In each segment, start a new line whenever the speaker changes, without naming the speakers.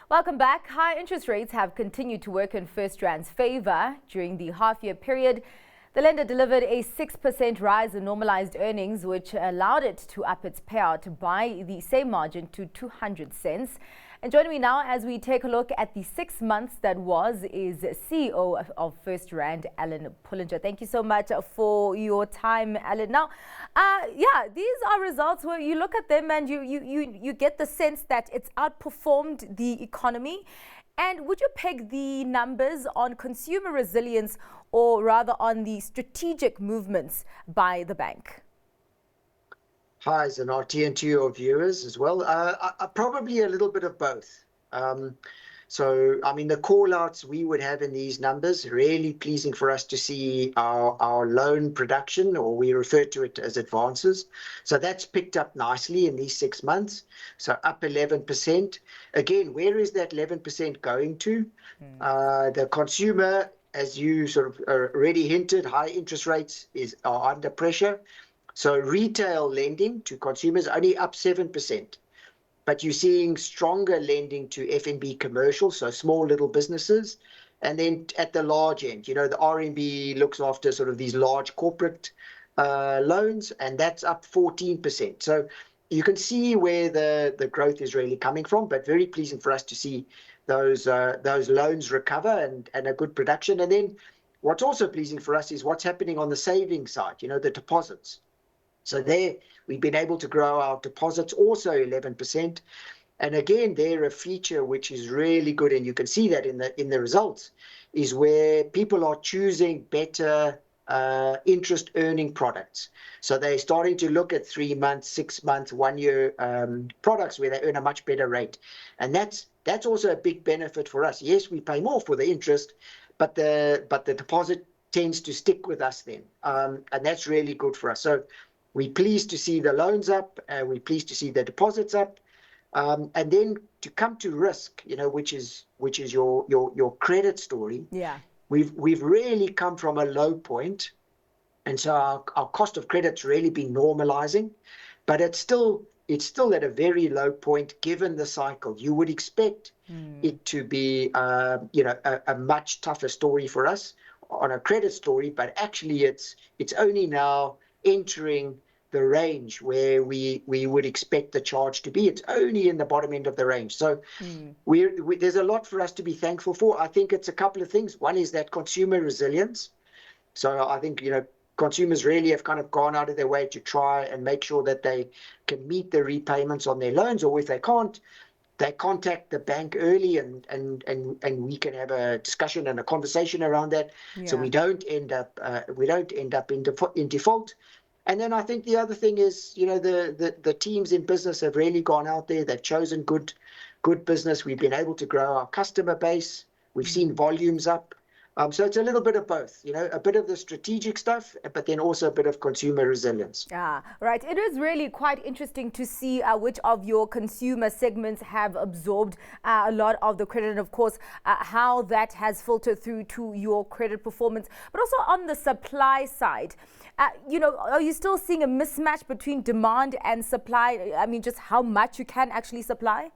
Welcome back. High interest rates have continued to work in FirstRand's favour during the half-year period. The lender delivered a 6% rise in normalised earnings, which allowed it to up its payout by the same margin to 200 cents. And joining me now as we take a look at the 6 months that was is CEO of FirstRand, Alan Pullinger. Thank you so much for your time, Alan. Now, these are results where you look at them and you get the sense that it's outperformed the economy. And would you peg the numbers on consumer resilience or rather on the strategic movements by the bank?
Hi, Zanarti, and to your viewers as well. Probably a little bit of both. The call-outs we would have in these numbers, really pleasing for us to see our loan production, or we refer to it as advances. So that's picked up nicely in these 6 months. So up 11%. Again, where is that 11% going to? The consumer, as you sort of already hinted, high interest rates are under pressure. So retail lending to consumers only up 7, but you're seeing stronger lending to F&B commercial, so small little businesses. And then at the large end, the RMB looks after sort of these large corporate loans, and that's up 14%. So you can see where the growth is really coming from, but very pleasing for us to see those loans recover and a good production. And then what's also pleasing for us is what's happening on the savings side, the deposits. So there, we've been able to grow our deposits also 11%. And again, they're a feature which is really good, and you can see that in the results, is where people are choosing better interest earning products. So they're starting to look at 3 months, 6 months, 1 year products where they earn a much better rate. And that's also a big benefit for us. Yes, we pay more for the interest, but the deposit tends to stick with us then. And that's really good for us. So we're pleased to see the loans up, we're pleased to see the deposits up. And then to come to risk, which is your credit story. Yeah. We've really come from a low point. And so our cost of credit's really been normalizing, but it's still at a very low point given the cycle. You would expect it to be a much tougher story for us on a credit story, but actually it's only now entering the range where we would expect the charge to be. It's only in the bottom end of the range. So there's a lot for us to be thankful for. I think it's a couple of things. One is that consumer resilience. So I think, consumers really have kind of gone out of their way to try and make sure that they can meet the repayments on their loans, or if they can't, they contact the bank early and we can have a discussion and a conversation around that. Yeah. So we don't end up in default. And then I think the other thing is, the teams in business have really gone out there. They've chosen good business. We've been able to grow our customer base. We've seen volumes up. So it's a little bit of both, a bit of the strategic stuff, but then also a bit of consumer resilience.
Right. It is really quite interesting to see which of your consumer segments have absorbed a lot of the credit, and of course, how that has filtered through to your credit performance, but also on the supply side. Are you still seeing a mismatch between demand and supply? I mean, just how much you can actually supply?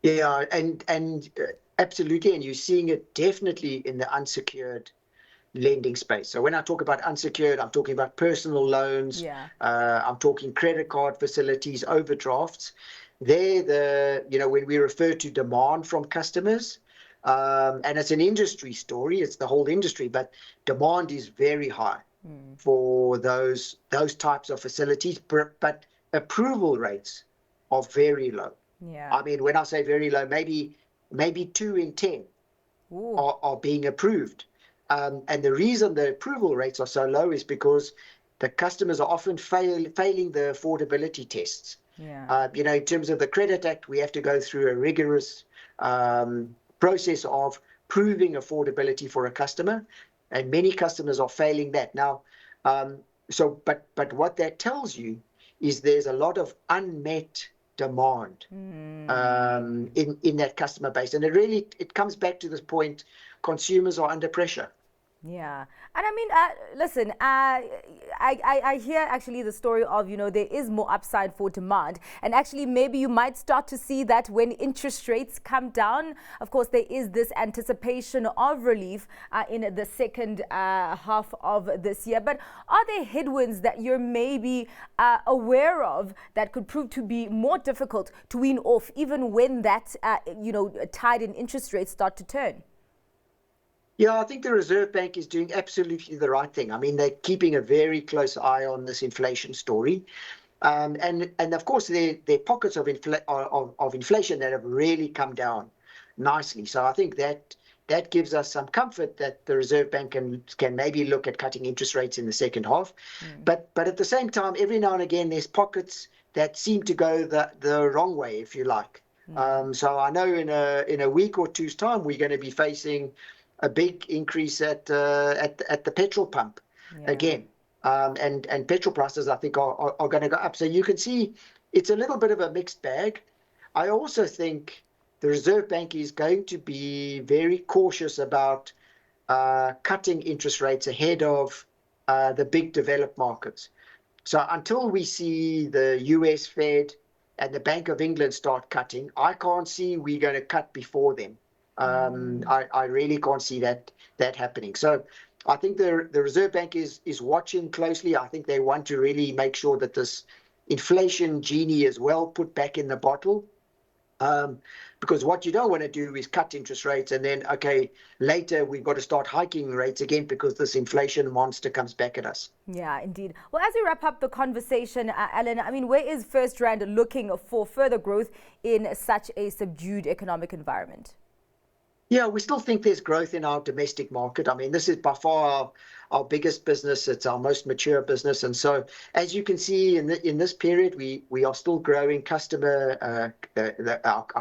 Yeah, and absolutely. And you're seeing it definitely in the unsecured lending space. So when I talk about unsecured, I'm talking about personal loans. Yeah. I'm talking credit card facilities, overdrafts. When we refer to demand from customers, and it's an industry story, it's the whole industry, but demand is very high for those types of facilities, but approval rates are very low. Yeah. I mean, when I say very low, maybe 2 in 10 are being approved. And the reason the approval rates are so low is because the customers are often failing the affordability tests. Yeah. In terms of the Credit Act, we have to go through a rigorous process of proving affordability for a customer, and many customers are failing that. Now, but what that tells you is there's a lot of unmet demand in that customer base, and it comes back to this point: consumers are under pressure.
Yeah. And I mean, listen, I hear actually the story of, there is more upside for demand. And actually, maybe you might start to see that when interest rates come down. Of course, there is this anticipation of relief in the second half of this year. But are there headwinds that you're maybe aware of that could prove to be more difficult to wean off, even when that, tide in interest rates start to turn?
Yeah, I think the Reserve Bank is doing absolutely the right thing. I mean, they're keeping a very close eye on this inflation story. And of course, there are pockets of inflation that have really come down nicely. So I think that gives us some comfort that the Reserve Bank can maybe look at cutting interest rates in the second half. But at the same time, every now and again, there's pockets that seem to go the wrong way, if you like. So I know in a week or two's time, we're going to be facing a big increase at the petrol pump again. And petrol prices, I think, are going to go up. So you can see it's a little bit of a mixed bag. I also think the Reserve Bank is going to be very cautious about cutting interest rates ahead of the big developed markets. So until we see the US Fed and the Bank of England start cutting, I can't see we're going to cut before them. I really can't see that happening. So I think the Reserve Bank is watching closely. I think they want to really make sure that this inflation genie is well put back in the bottle. Because what you don't want to do is cut interest rates and then, okay, later we've got to start hiking rates again because this inflation monster comes back at us.
Yeah, indeed. Well, as we wrap up the conversation, Alan, I mean, where is FirstRand looking for further growth in such a subdued economic environment?
Yeah, we still think there's growth in our domestic market. I mean, this is by far our biggest business. It's our most mature business. And so, as you can see in this period, we are still growing our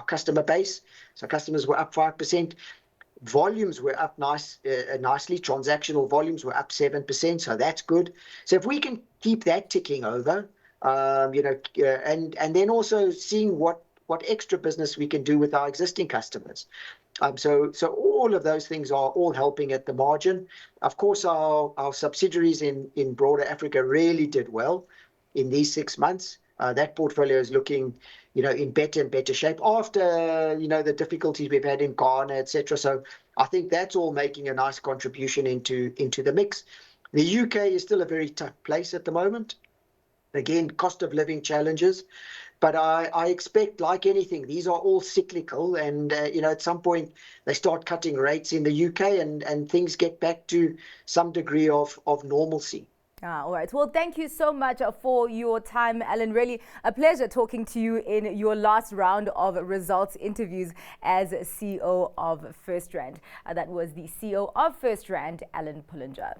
customer base. So customers were up 5%. Volumes were up nicely. Transactional volumes were up 7%. So that's good. So if we can keep that ticking over, and then also seeing what extra business we can do with our existing customers. So all of those things are all helping at the margin. Of course, our subsidiaries in broader Africa really did well in these 6 months. That portfolio is looking, in better and better shape after, the difficulties we've had in Ghana, etc. So I think that's all making a nice contribution into the mix. The UK is still a very tough place at the moment. Again, cost of living challenges. But I expect, like anything, these are all cyclical. And, at some point, they start cutting rates in the UK and things get back to some degree of normalcy.
All right. Well, thank you so much for your time, Alan. Really a pleasure talking to you in your last round of results interviews as CEO of FirstRand. That was the CEO of FirstRand, Alan Pullinger.